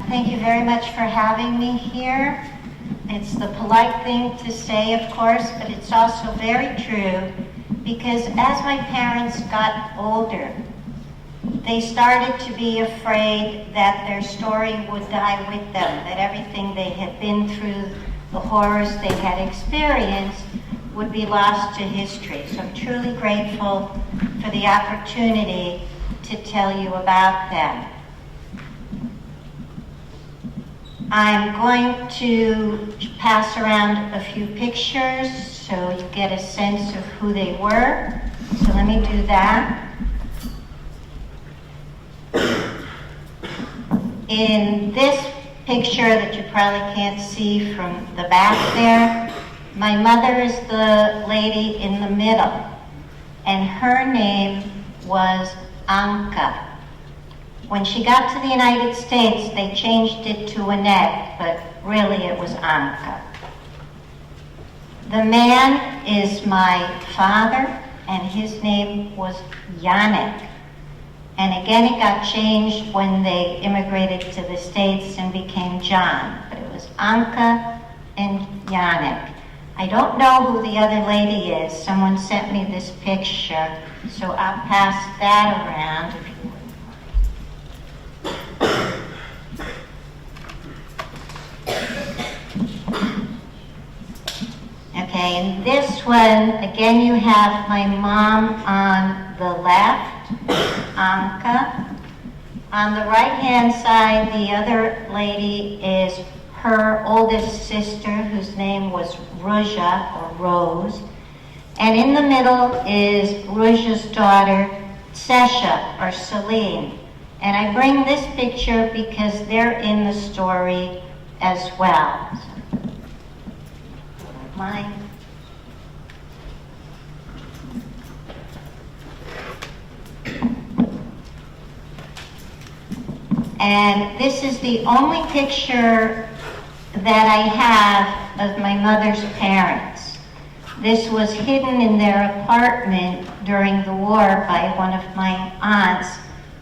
Thank you very much for having me here. It's the polite thing to say, of course, but it's also very true, because as my parents got older, they started to be afraid that their story would die with them, that everything they had been through, the horrors they had experienced, would be lost to history. So I'm truly grateful for the opportunity to tell you about them. I'm going to pass around a few pictures so you get a sense of who they were. So let me do that. In this picture that you probably can't see from the back there, my mother is the lady in the middle, and her name was Anka. When she got to the United States, they changed it to Annette, but really it was Anka. The man is my father, and his name was Yannick. And again, it got changed when they immigrated to the States and became John, but it was Anka and Yannick. I don't know who the other lady is. Someone sent me this picture, so I'll pass that around if you would. Okay, and this one, again, you have my mom on the left, Anka. On the right-hand side, the other lady is her oldest sister, whose name was Ruzha, or Rose. And in the middle is Ruzha's daughter, Sesha, or Celine. And I bring this picture because they're in the story as well. Mine. And this is the only picture that I have of my mother's parents. This was hidden in their apartment during the war by one of my aunts,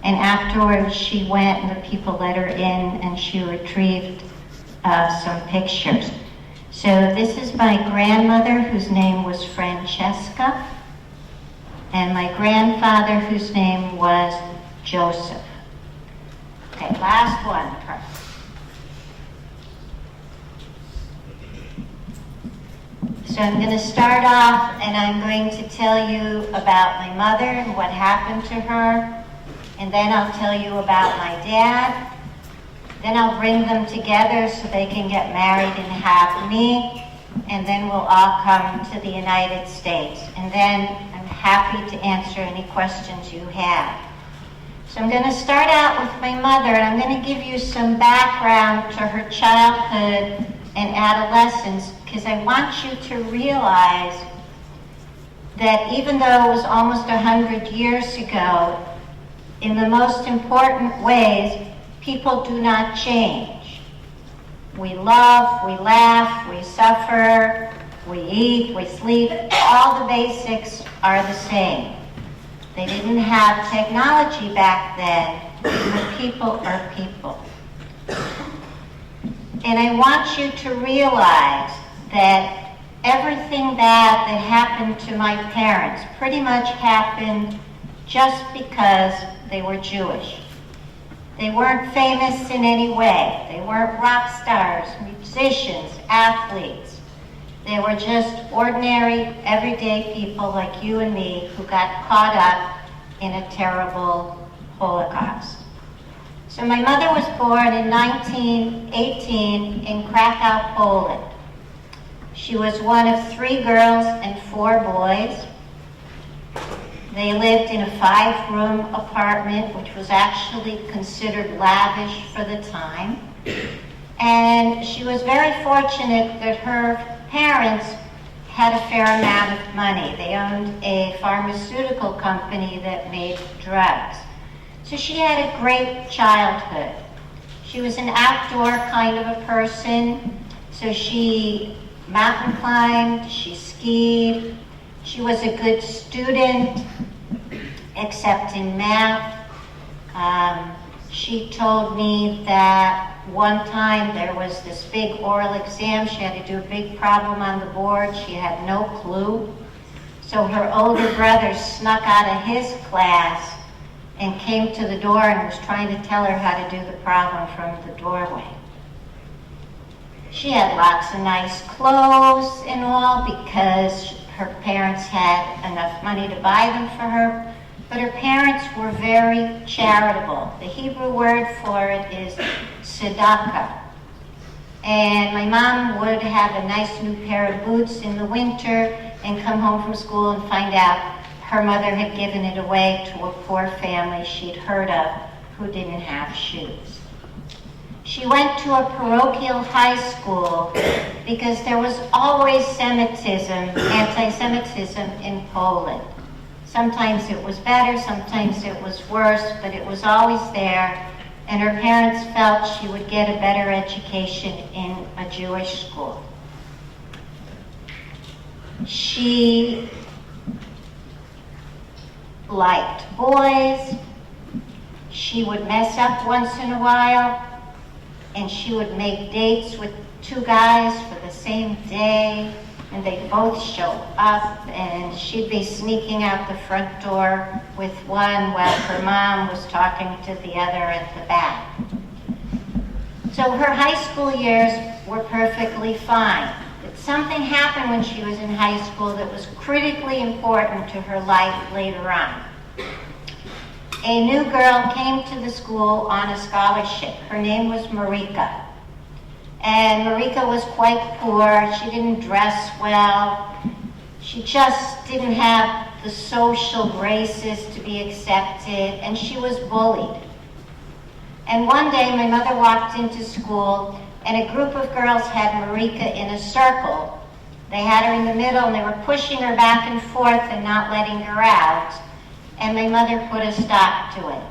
and afterwards she went and the people let her in and she retrieved some pictures. So this is my grandmother, whose name was Francesca, and my grandfather, whose name was Joseph. Okay, last one. So I'm going to start off and I'm going to tell you about my mother and what happened to her, and then I'll tell you about my dad. Then I'll bring them together so they can get married and have me, and then we'll all come to the United States. And then I'm happy to answer any questions you have. So I'm going to start out with my mother, and I'm going to give you some background to her childhood and adolescence, because I want you to realize that even though it was almost 100 years ago, in the most important ways, people do not change. We love, we laugh, we suffer, we eat, we sleep. All the basics are the same. They didn't have technology back then, but people are people. And I want you to realize that everything that happened to my parents pretty much happened just because they were Jewish. They weren't famous in any way. They weren't rock stars, musicians, athletes. They were just ordinary, everyday people like you and me who got caught up in a terrible Holocaust. So my mother was born in 1918 in Krakow, Poland. She was one of 3 girls and 4 boys. They lived in a 5-room apartment, which was actually considered lavish for the time. And she was very fortunate that her parents had a fair amount of money. They owned a pharmaceutical company that made drugs. So she had a great childhood. She was an outdoor kind of a person, so she mountain climbed, she skied, she was a good student, except in math. She told me that one time there was this big oral exam. She had to do a big problem on the board. She had no clue. So her older brother snuck out of his class and came to the door and was trying to tell her how to do the problem from the doorway. She had lots of nice clothes and all because her parents had enough money to buy them for her, but her parents were very charitable. The Hebrew word for it is tzedakah. And my mom would have a nice new pair of boots in the winter and come home from school and find out her mother had given it away to a poor family she'd heard of who didn't have shoes. She went to a parochial high school because there was always anti-Semitism in Poland. Sometimes it was better, sometimes it was worse, but it was always there, and her parents felt she would get a better education in a Jewish school. She liked boys. She would mess up once in a while, and she would make dates with two guys for the same day, and they'd both show up, and she'd be sneaking out the front door with one while her mom was talking to the other at the back. So her high school years were perfectly fine, but something happened when she was in high school that was critically important to her life later on. A new girl came to the school on a scholarship. Her name was Marika. And Marika was quite poor. She didn't dress well. She just didn't have the social graces to be accepted, and she was bullied. And one day my mother walked into school, and a group of girls had Marika in a circle. They had her in the middle, and they were pushing her back and forth and not letting her out. And my mother put a stop to it.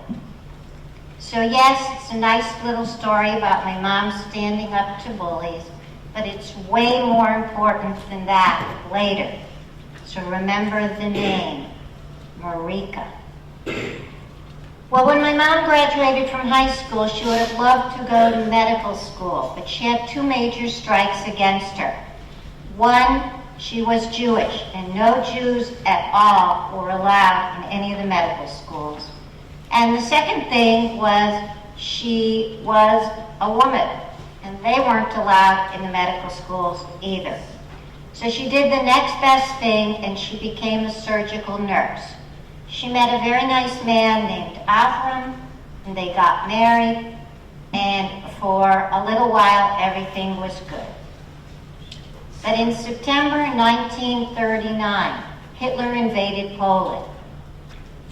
So yes, it's a nice little story about my mom standing up to bullies, but it's way more important than that later. So remember the name, Marika. Well, when my mom graduated from high school, she would have loved to go to medical school, but she had two major strikes against her. One, she was Jewish, and no Jews at all were allowed in any of the medical schools. And the second thing was she was a woman, and they weren't allowed in the medical schools either. So she did the next best thing, and she became a surgical nurse. She met a very nice man named Avram, and they got married, and for a little while everything was good. But in September 1939, Hitler invaded Poland,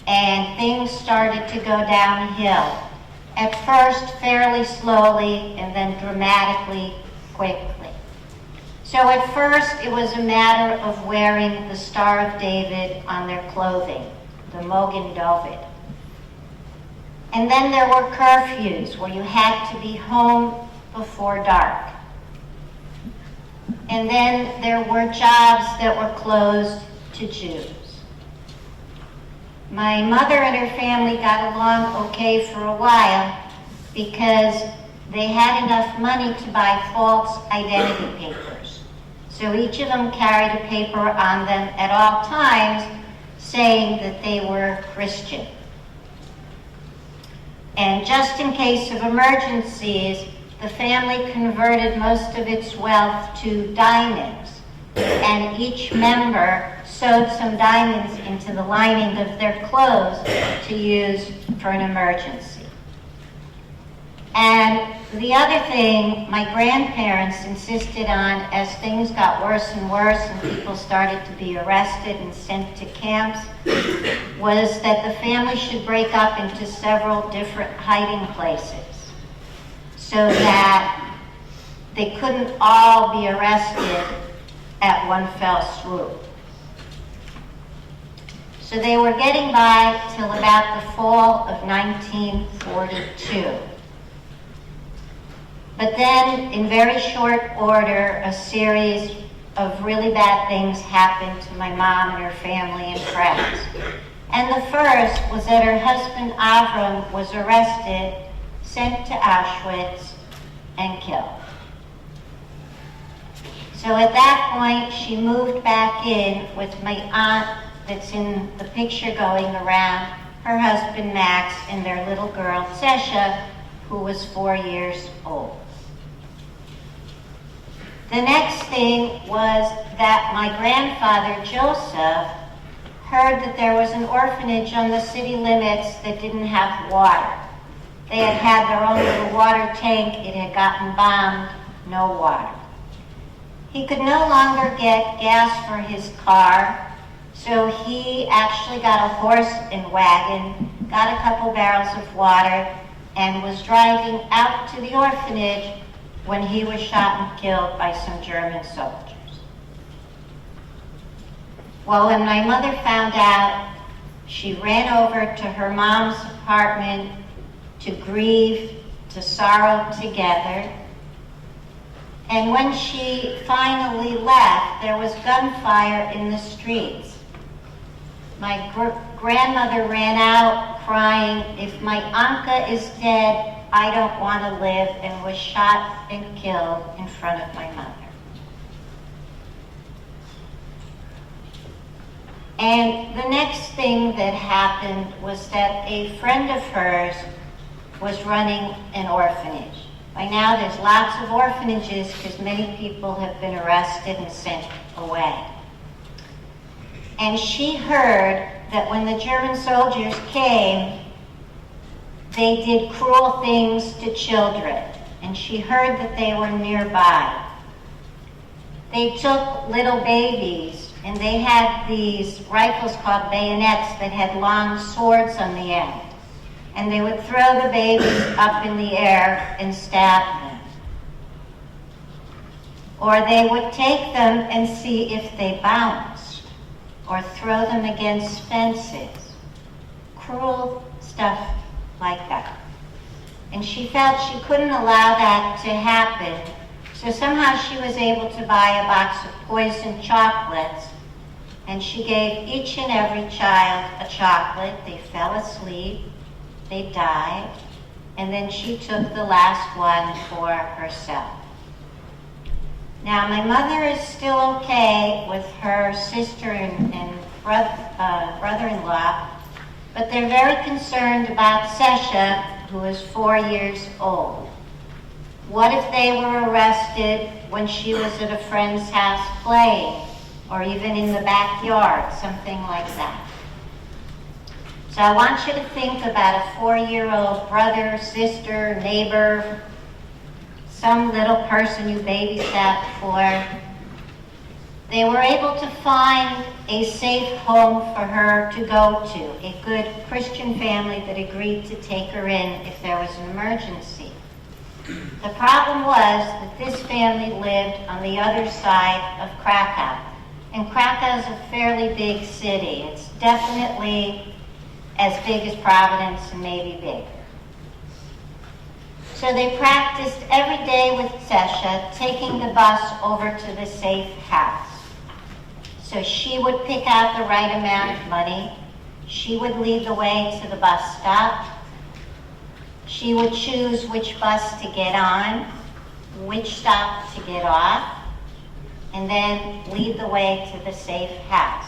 and things started to go downhill. At first, fairly slowly, and then dramatically quickly. So at first, it was a matter of wearing the Star of David on their clothing, the Mogen David. And then there were curfews where you had to be home before dark. And then there were jobs that were closed to Jews. My mother and her family got along okay for a while because they had enough money to buy false identity papers. So each of them carried a paper on them at all times saying that they were Christian. And just in case of emergencies, the family converted most of its wealth to diamonds, and each member sewed some diamonds into the lining of their clothes to use for an emergency. And the other thing my grandparents insisted on, as things got worse and worse and people started to be arrested and sent to camps, was that the family should break up into several different hiding places so that they couldn't all be arrested at one fell swoop. So they were getting by till about the fall of 1942. But then, in very short order, a series of really bad things happened to my mom and her family and friends. And the first was that her husband Avram was arrested sent to Auschwitz, and killed. So at that point, she moved back in with my aunt that's in the picture going around, her husband Max, and their little girl Sesha, who was 4 years old. The next thing was that my grandfather Joseph heard that there was an orphanage on the city limits that didn't have water. They had had their own little water tank, it had gotten bombed, no water. He could no longer get gas for his car, so he actually got a horse and wagon, got a couple barrels of water, and was driving out to the orphanage when he was shot and killed by some German soldiers. Well, when my mother found out, she ran over to her mom's apartment to grieve, to sorrow together. And when she finally left, there was gunfire in the streets. My grandmother ran out crying, "If my Anka is dead, I don't want to live," and was shot and killed in front of my mother. And the next thing that happened was that a friend of hers was running an orphanage. By now there's lots of orphanages because many people have been arrested and sent away. And she heard that when the German soldiers came, they did cruel things to children, and she heard that they were nearby. They took little babies, and they had these rifles called bayonets that had long swords on the end. And they would throw the babies up in the air and stab them. Or they would take them and see if they bounced, or throw them against fences. Cruel stuff like that. And she felt she couldn't allow that to happen, so somehow she was able to buy a box of poisoned chocolates, and she gave each and every child a chocolate. They fell asleep. They died, and then she took the last one for herself. Now, my mother is still okay with her sister and brother-in-law, but they're very concerned about Sesha, who is 4 years old. What if they were arrested when she was at a friend's house playing, or even in the backyard, something like that? So I want you to think about a 4-year-old brother, sister, neighbor, some little person you babysat for. They were able to find a safe home for her to go to, a good Christian family that agreed to take her in if there was an emergency. The problem was that this family lived on the other side of Krakow. And Krakow is a fairly big city. It's definitely as big as Providence and maybe bigger. So they practiced every day with Sesha, taking the bus over to the safe house. So she would pick out the right amount of money. She would lead the way to the bus stop. She would choose which bus to get on, which stop to get off, and then lead the way to the safe house.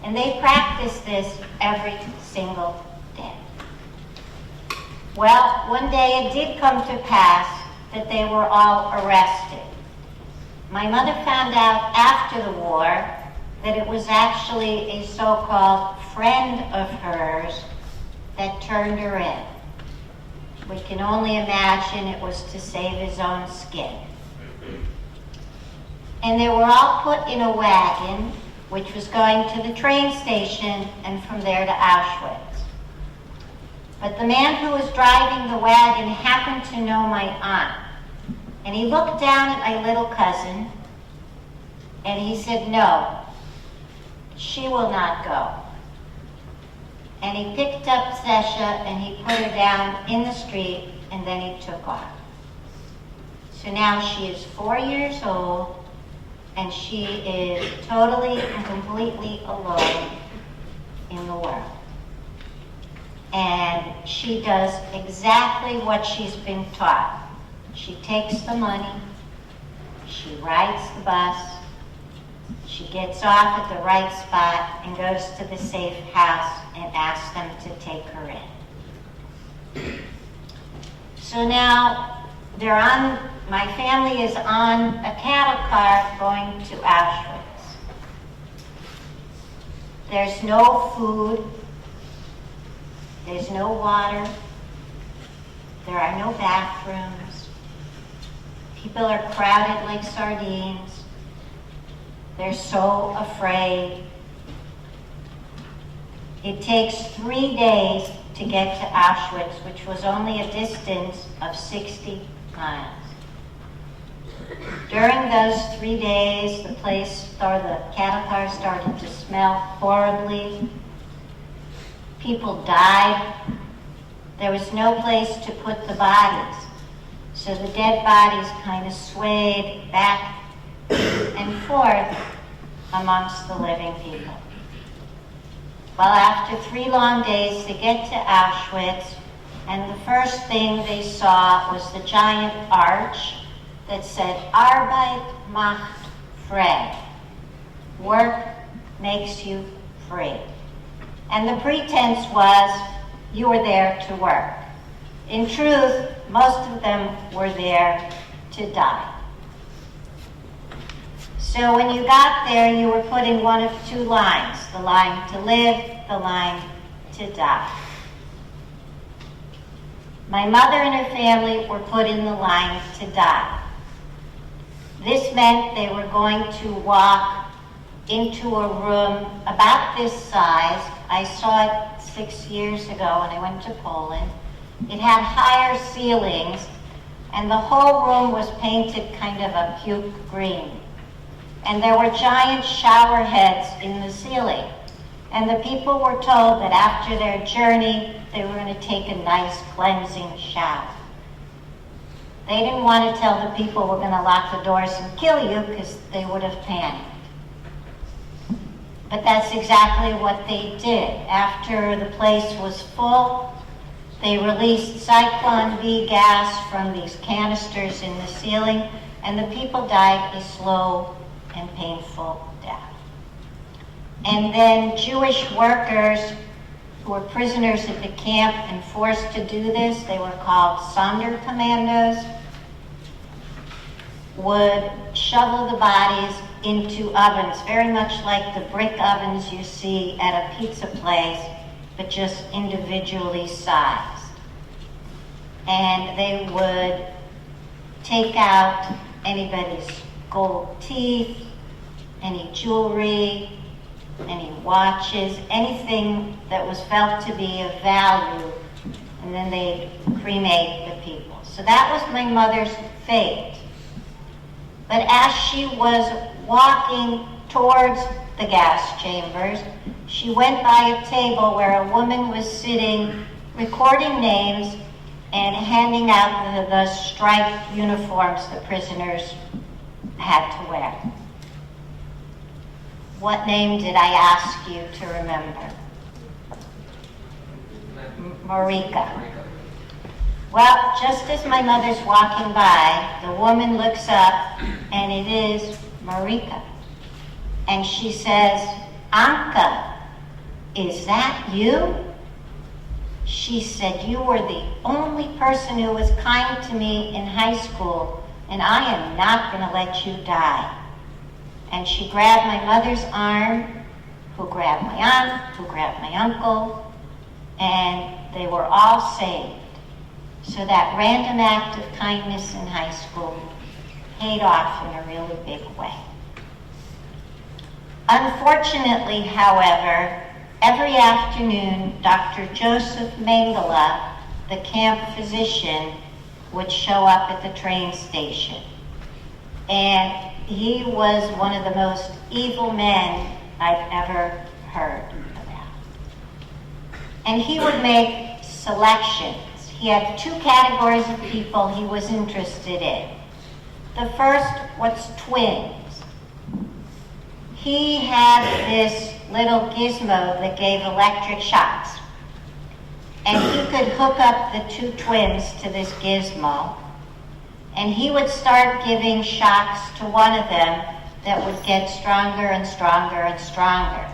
And they practiced this every single day. Well, one day it did come to pass that they were all arrested. My mother found out after the war that it was actually a so-called friend of hers that turned her in. We can only imagine it was to save his own skin. And they were all put in a wagon, which was going to the train station and from there to Auschwitz. But the man who was driving the wagon happened to know my aunt. And he looked down at my little cousin and he said, "No, she will not go." And he picked up Sesha and he put her down in the street and then he took off. So now she is 4 years old and she is totally and completely alone in the world. and she does exactly what she's been taught. She takes the money, she rides the bus, she gets off at the right spot and goes to the safe house and asks them to take her in. So now my family is on a cattle car going to Auschwitz. There's no food, there's no water, there are no bathrooms, people are crowded like sardines. They're so afraid. It takes 3 days to get to Auschwitz, which was only a distance of 60 miles. During those 3 days, the cattle car started to smell horribly. People died. There was no place to put the bodies. So the dead bodies kind of swayed back and forth amongst the living people. Well, after 3 long days, they get to Auschwitz, and the first thing they saw was the giant arch that said, Arbeit macht frei. Work makes you free. And the pretense was you were there to work. In truth, most of them were there to die. So when you got there, you were put in one of 2 lines, the line to live, the line to die. My mother and her family were put in the line to die. This meant they were going to walk into a room about this size. I saw it 6 years ago when I went to Poland. It had higher ceilings, and the whole room was painted kind of a puke green. And there were giant shower heads in the ceiling. And the people were told that after their journey, they were going to take a nice cleansing shower. They didn't want to tell the people we're going to lock the doors and kill you, because they would have panicked. But that's exactly what they did. After the place was full, they released Cyclone V gas from these canisters in the ceiling, and the people died a slow and painful death. And then Jewish workers who were prisoners at the camp and forced to do this, they were called Sonderkommandos, would shovel the bodies into ovens, very much like the brick ovens you see at a pizza place, but just individually sized. And they would take out anybody's gold teeth, any jewelry, any watches, anything that was felt to be of value, and then they'd cremate the people. So that was my mother's fate. But as she was walking towards the gas chambers, she went by a table where a woman was sitting, recording names and handing out the striped uniforms the prisoners had to wear. What name did I ask you to remember? Marika. Well, just as my mother's walking by, the woman looks up, and it is Marika. And she says, Anka, is that you? She said, you were the only person who was kind to me in high school, and I am not going to let you die. And she grabbed my mother's arm, who grabbed my aunt, who grabbed my uncle, and they were all saved. So that random act of kindness in high school paid off in a really big way. Unfortunately, however, every afternoon, Dr. Joseph Mengele, the camp physician, would show up at the train station. And he was one of the most evil men I've ever heard about. And he would make selections. He had 2 categories of people he was interested in. The first was twins. He had this little gizmo that gave electric shocks. and he could hook up the two twins to this gizmo, and he would start giving shocks to one of them that would get stronger and stronger and stronger.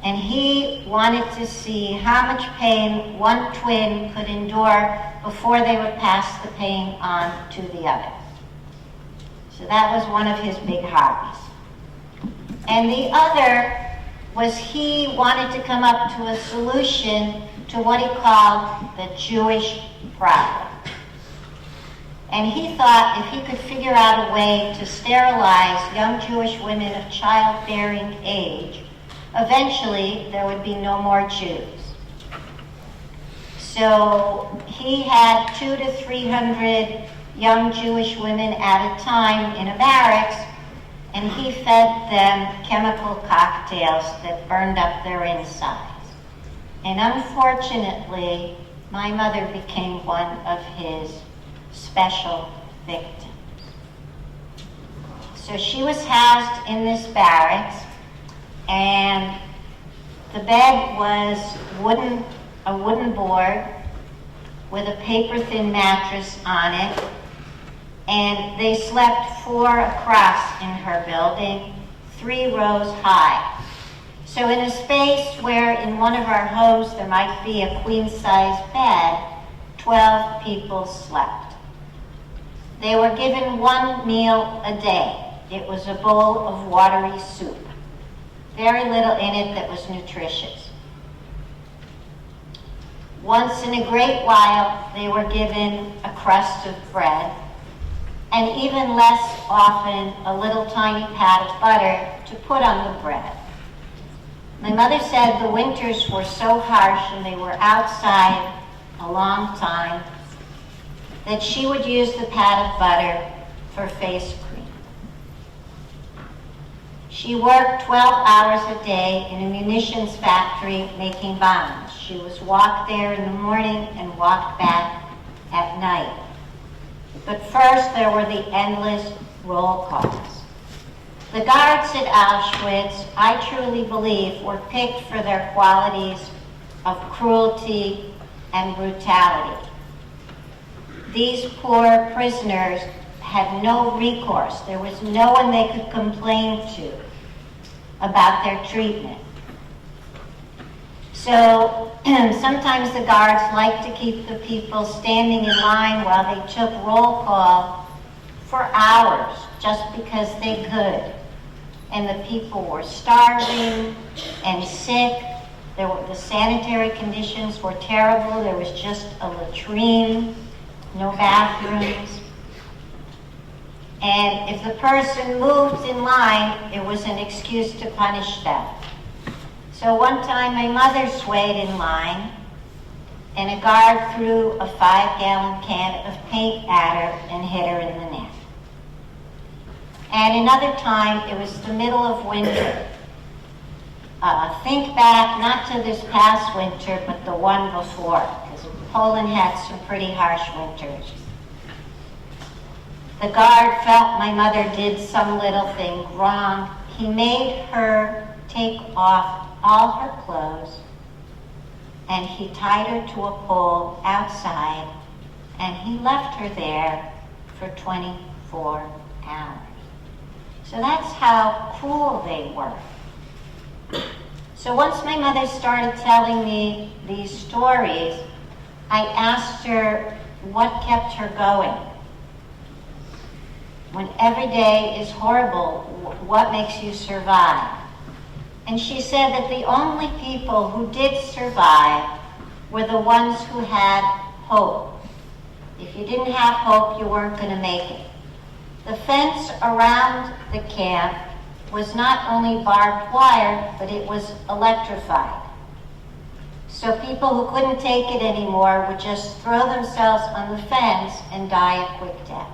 And he wanted to see how much pain one twin could endure before they would pass the pain on to the other. So that was one of his big hobbies. And the other was he wanted to come up to a solution to what he called the Jewish problem. And he thought if he could figure out a way to sterilize young Jewish women of childbearing age, eventually there would be no more Jews. So he had 200 to 300 young Jewish women at a time in a barracks, and he fed them chemical cocktails that burned up their insides. And unfortunately, my mother became one of his special victims. So she was housed in this barracks, and the bed was a wooden board with a paper-thin mattress on it, and they slept 4 across in her building, 3 rows high. So in a space where in one of our homes there might be a queen-size bed, 12 people slept. They were given 1 meal a day. It was a bowl of watery soup. Very little in it that was nutritious. Once in a great while, they were given a crust of bread, and even less often, a little tiny pat of butter to put on the bread. My mother said the winters were so harsh and they were outside a long time that she would use the pat of butter for face cream. She worked 12 hours a day in a munitions factory making bombs. She was walked there in the morning and walked back at night. But first there were the endless roll calls. The guards at Auschwitz, I truly believe, were picked for their qualities of cruelty and brutality. These poor prisoners had no recourse. There was no one they could complain to about their treatment. So sometimes the guards liked to keep the people standing in line while they took roll call for hours just because they could. And the people were starving and sick. The sanitary conditions were terrible. There was just a latrine, no bathrooms. And if the person moved in line, it was an excuse to punish them. So one time my mother swayed in line, and a guard threw a 5-gallon can of paint at her and hit her in the neck. And another time, it was the middle of winter. Think back, not to this past winter, but the one before, because Poland had some pretty harsh winters. The guard felt my mother did some little thing wrong. He made her take off all her clothes, and he tied her to a pole outside, and he left her there for 24 hours. So that's how cruel they were. So once my mother started telling me these stories, I asked her what kept her going. When every day is horrible, what makes you survive? And she said that the only people who did survive were the ones who had hope. If you didn't have hope, you weren't going to make it. The fence around the camp was not only barbed wire, but it was electrified. So people who couldn't take it anymore would just throw themselves on the fence and die a quick death.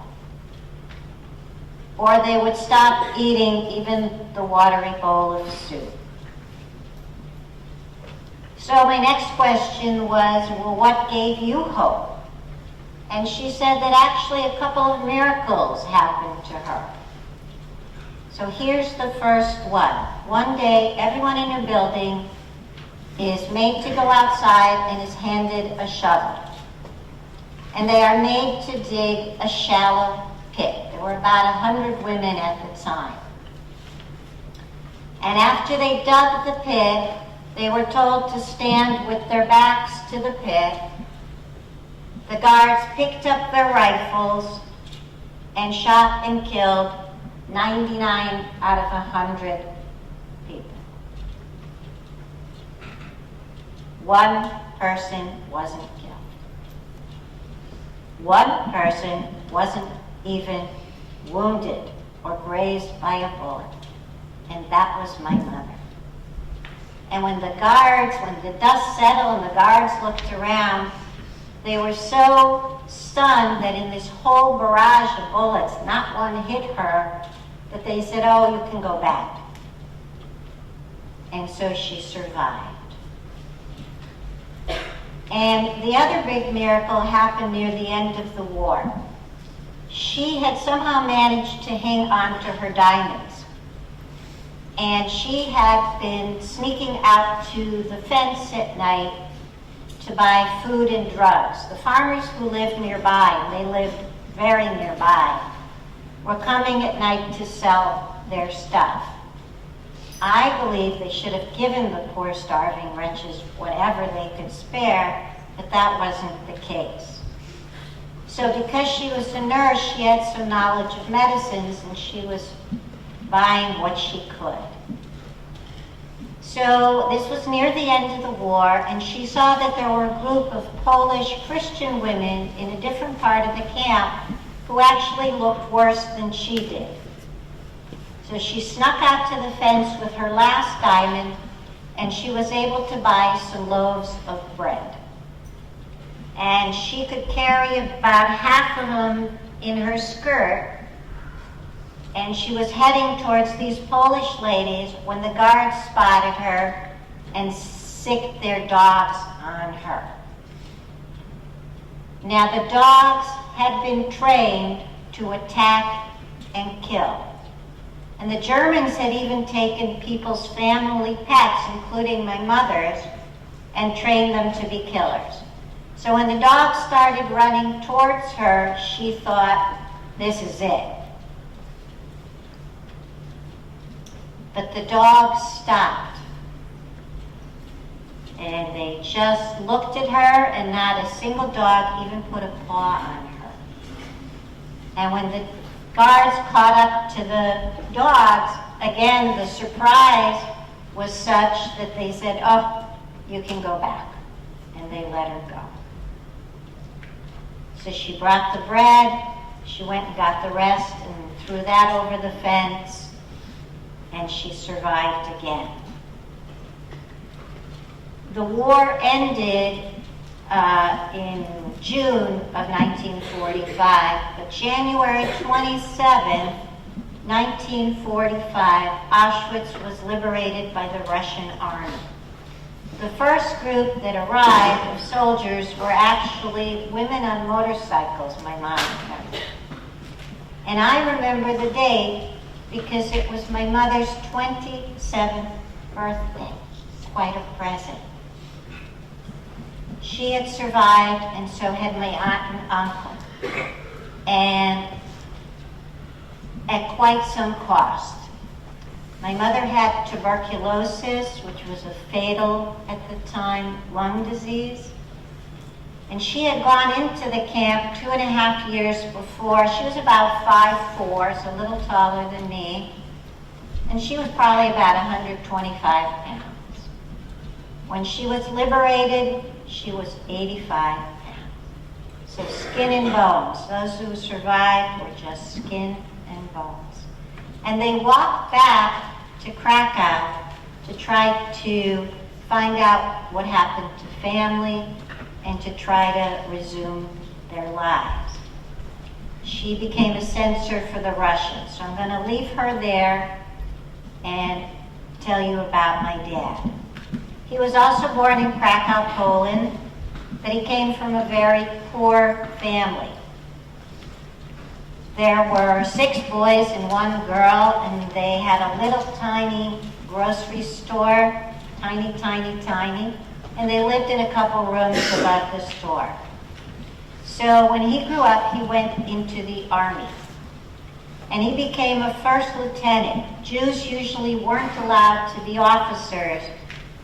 Or they would stop eating even the watery bowl of soup. So my next question was, well, what gave you hope? And she said that actually a couple of miracles happened to her. So here's the first one. One day, everyone in her building is made to go outside and is handed a shovel. And they are made to dig a shallow pit. There were about 100 women at the time. And after they dug the pit, they were told to stand with their backs to the pit. The guards picked up their rifles and shot and killed 99 out of 100 people. One person wasn't killed. One person wasn't even wounded or grazed by a bullet, and that was my mother. And when the dust settled and the guards looked around, they were so stunned that in this whole barrage of bullets, not one hit her, that they said, "Oh, you can go back." And so she survived. And the other big miracle happened near the end of the war. She had somehow managed to hang on to her diamonds. And she had been sneaking out to the fence at night to buy food and drugs. The farmers who lived nearby, and they lived very nearby, were coming at night to sell their stuff. I believe they should have given the poor starving wretches whatever they could spare, but that wasn't the case. So because she was a nurse, she had some knowledge of medicines, and she was buying what she could. So this was near the end of the war, and she saw that there were a group of Polish Christian women in a different part of the camp who actually looked worse than she did. So she snuck out to the fence with her last diamond, and she was able to buy some loaves of bread. And she could carry about half of them in her skirt, and she was heading towards these Polish ladies when the guards spotted her and sicked their dogs on her. Now the dogs had been trained to attack and kill. And the Germans had even taken people's family pets, including my mother's, and trained them to be killers. So when the dogs started running towards her, she thought, this is it. But the dogs stopped. And they just looked at her, and not a single dog even put a paw on her. And when the guards caught up to the dogs, again, the surprise was such that they said, "Oh, you can go back." And they let her go. So she brought the bread, she went and got the rest and threw that over the fence, and she survived again. The war ended in June of 1945, but January 27, 1945, Auschwitz was liberated by the Russian army. The first group that arrived of soldiers were actually women on motorcycles, my mom remembered. And I remember the date because it was my mother's 27th birthday. Quite a present. She had survived, and so had my aunt and uncle, and at quite some cost. My mother had tuberculosis, which was a fatal, at the time, lung disease. And she had gone into the camp 2.5 years before. She was about 5'4", so a little taller than me. And she was probably about 125 pounds. When she was liberated, she was 85 pounds. So skin and bones. Those who survived were just skin and bones. And they walked back to Krakow to try to find out what happened to family and to try to resume their lives. She became a censor for the Russians. So I'm going to leave her there and tell you about my dad. He was also born in Krakow, Poland, but he came from a very poor family. There were 6 boys and 1 girl, and they had a little tiny grocery store tiny, tiny, tiny, and they lived in a couple rooms above the store. So when he grew up, he went into the army, and he became a first lieutenant. Jews usually weren't allowed to be officers,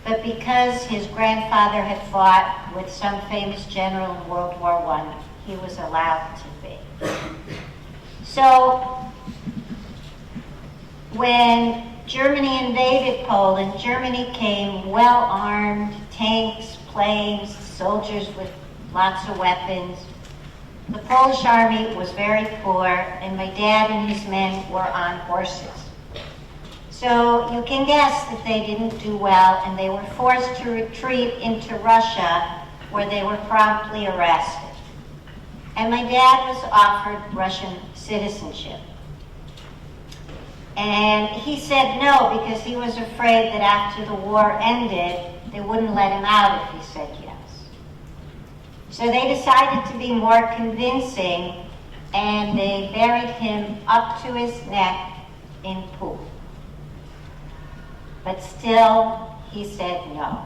but because his grandfather had fought with some famous general in World War I, he was allowed to be. So when Germany invaded Poland, Germany came well-armed, tanks, planes, soldiers with lots of weapons. The Polish army was very poor, and my dad and his men were on horses. So you can guess that they didn't do well, and they were forced to retreat into Russia, where they were promptly arrested. And my dad was offered Russian citizenship. And he said no, because he was afraid that after the war ended, they wouldn't let him out if he said yes. So they decided to be more convincing, and they buried him up to his neck in poop. But still, he said no.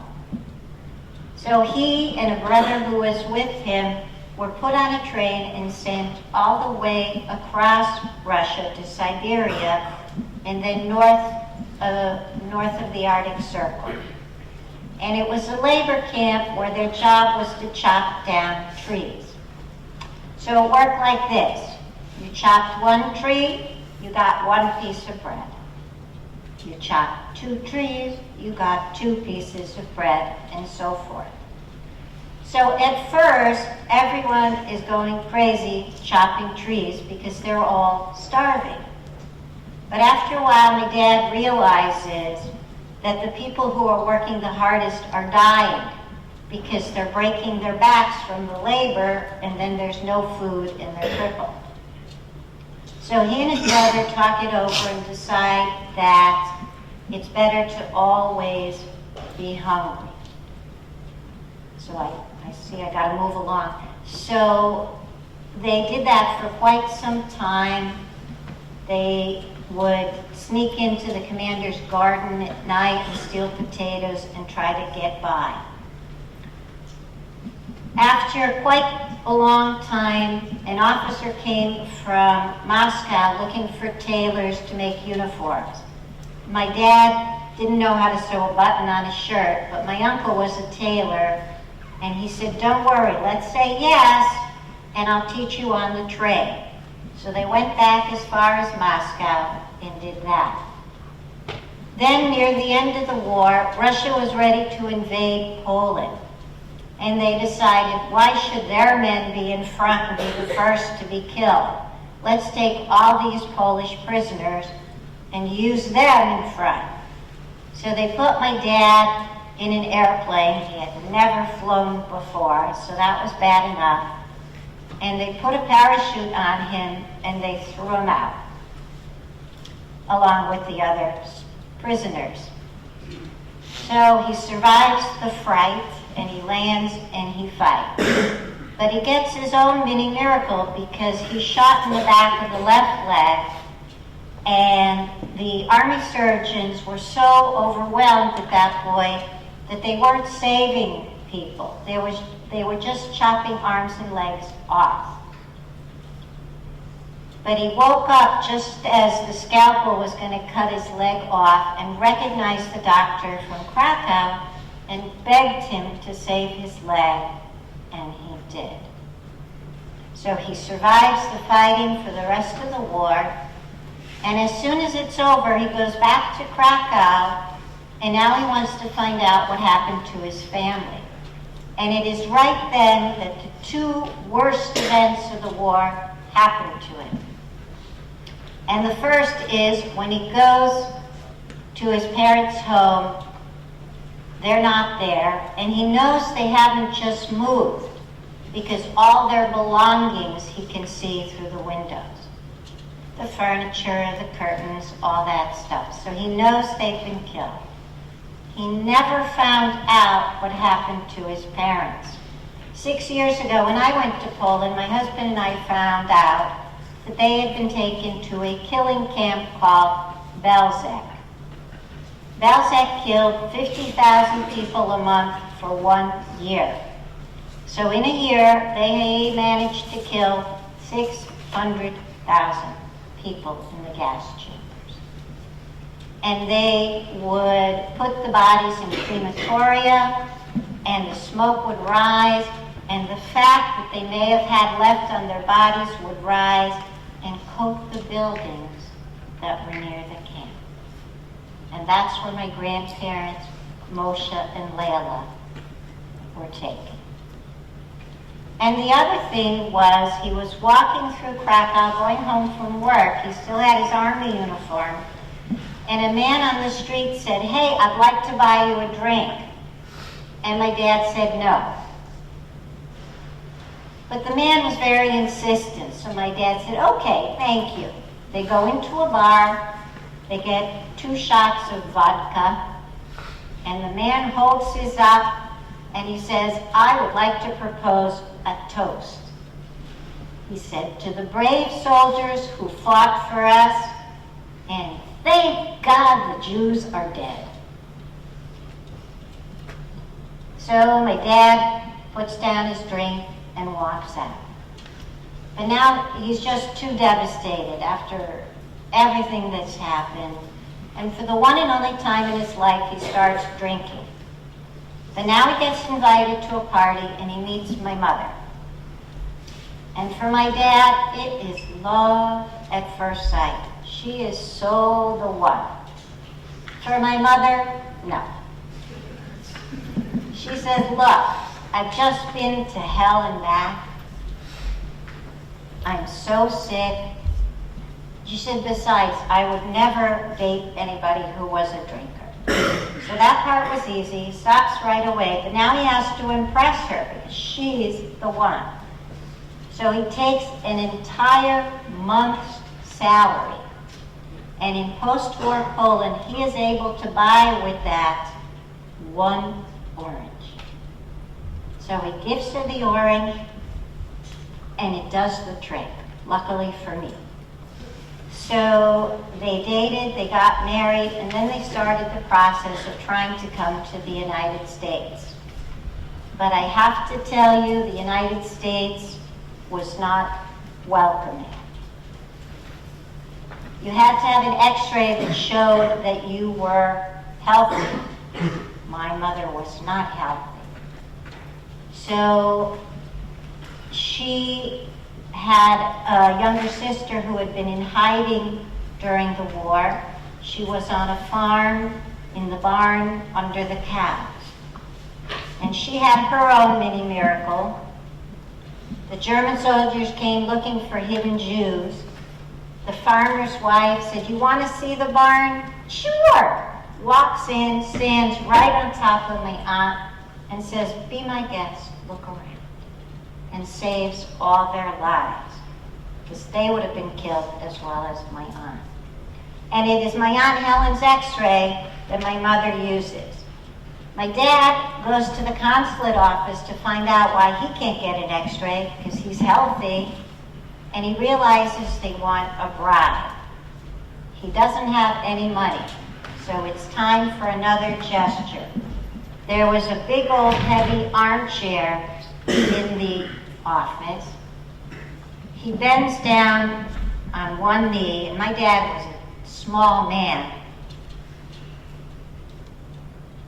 So he and a brother who was with him were put on a train and sent all the way across Russia to Siberia, and then north of the Arctic Circle. And it was a labor camp where their job was to chop down trees. So it worked like this. You chopped one tree, you got one piece of bread. You chopped 2 trees, you got 2 pieces of bread, and so forth. So at first, everyone is going crazy chopping trees because they're all starving. But after a while, my dad realizes that the people who are working the hardest are dying because they're breaking their backs from the labor, and then there's no food and they're crippled. So he and his brother talk it over and decide that it's better to always be hungry. So I see I gotta move along. So they did that for quite some time. They would sneak into the commander's garden at night and steal potatoes and try to get by. After quite a long time, an officer came from Moscow looking for tailors to make uniforms. My dad didn't know how to sew a button on a shirt, but my uncle was a tailor, and he said, "Don't worry, let's say yes, and I'll teach you on the trade." So they went back as far as Moscow and did that. Then near the end of the war, Russia was ready to invade Poland. And they decided, why should their men be in front and be the first to be killed? Let's take all these Polish prisoners and use them in front. So they put my dad in an airplane. He had never flown before, so that was bad enough. And they put a parachute on him and they threw him out, along with the other prisoners. So he survives the fright, and he lands and he fights. But he gets his own mini miracle because he's shot in the back of the left leg, and the army surgeons were so overwhelmed at that point that they weren't saving people. They were just chopping arms and legs off. But he woke up just as the scalpel was going to cut his leg off and recognized the doctor from Krakow and begged him to save his leg, and he did. So he survives the fighting for the rest of the war, and as soon as it's over, he goes back to Krakow, and now he wants to find out what happened to his family. And it is right then that the 2 worst events of the war happened to him. And the first is when he goes to his parents' home, they're not there, and he knows they haven't just moved because all their belongings he can see through the windows. The furniture, the curtains, all that stuff. So he knows they've been killed. He never found out what happened to his parents. 6 years ago, when I went to Poland, my husband and I found out that they had been taken to a killing camp called Belzec. Balzac killed 50,000 people a month for 1 year. So in a year, they managed to kill 600,000 people in the gas chambers. And they would put the bodies in crematoria, and the smoke would rise, and the fat that they may have had left on their bodies would rise and coat the buildings that were near the camp. And that's where my grandparents, Moshe and Layla, were taken. And the other thing was, he was walking through Krakow, going home from work. He still had his army uniform. And a man on the street said, "Hey, I'd like to buy you a drink." And my dad said no. But the man was very insistent, so my dad said, "Okay, thank you." They go into a bar, they get 2 shots of vodka, and the man holds his up, and he says, "I would like to propose a toast." He said, "To the brave soldiers who fought for us, and thank God the Jews are dead." So my dad puts down his drink and walks out. But now he's just too devastated after everything that's happened. And for the one and only time in his life, he starts drinking. But now he gets invited to a party and he meets my mother. And for my dad, it is love at first sight. She is so the one. For my mother, no. She says, "Look, I've just been to hell and back. I'm so sick." She said, "Besides, I would never date anybody who was a drinker." So that part was easy. He stops right away. But now he has to impress her because she's the one. So he takes an entire month's salary. And in post-war Poland, he is able to buy with that 1 orange. So he gives her the orange, and it does the trick, luckily for me. So they dated, they got married, and then they started the process of trying to come to the United States. But I have to tell you, the United States was not welcoming. You had to have an x-ray that showed that you were healthy. My mother was not healthy. So she had a younger sister who had been in hiding during the war. She was on a farm in the barn under the cows. And she had her own mini miracle. The German soldiers came looking for hidden Jews. The farmer's wife said, "You want to see the barn?" "Sure." Walks in, stands right on top of my aunt, and says, "Be my guest, look around," and saves all their lives, because they would have been killed as well as my aunt. And it is my Aunt Helen's x-ray that my mother uses. My dad goes to the consulate office to find out why he can't get an x-ray, because he's healthy, and he realizes they want a bride. He doesn't have any money, so it's time for another gesture. There was a big old heavy armchair in the office. He bends down on one knee, and my dad was a small man.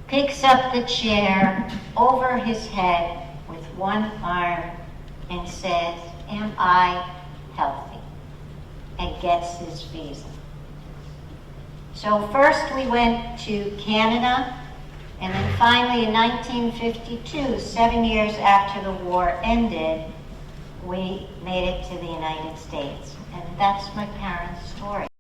Picks up the chair over his head with one arm and says, "Am I healthy?" and gets his visa. So first we went to Canada, and then finally in 1952, 7 years after the war ended, we made it to the United States. And that's my parents' story.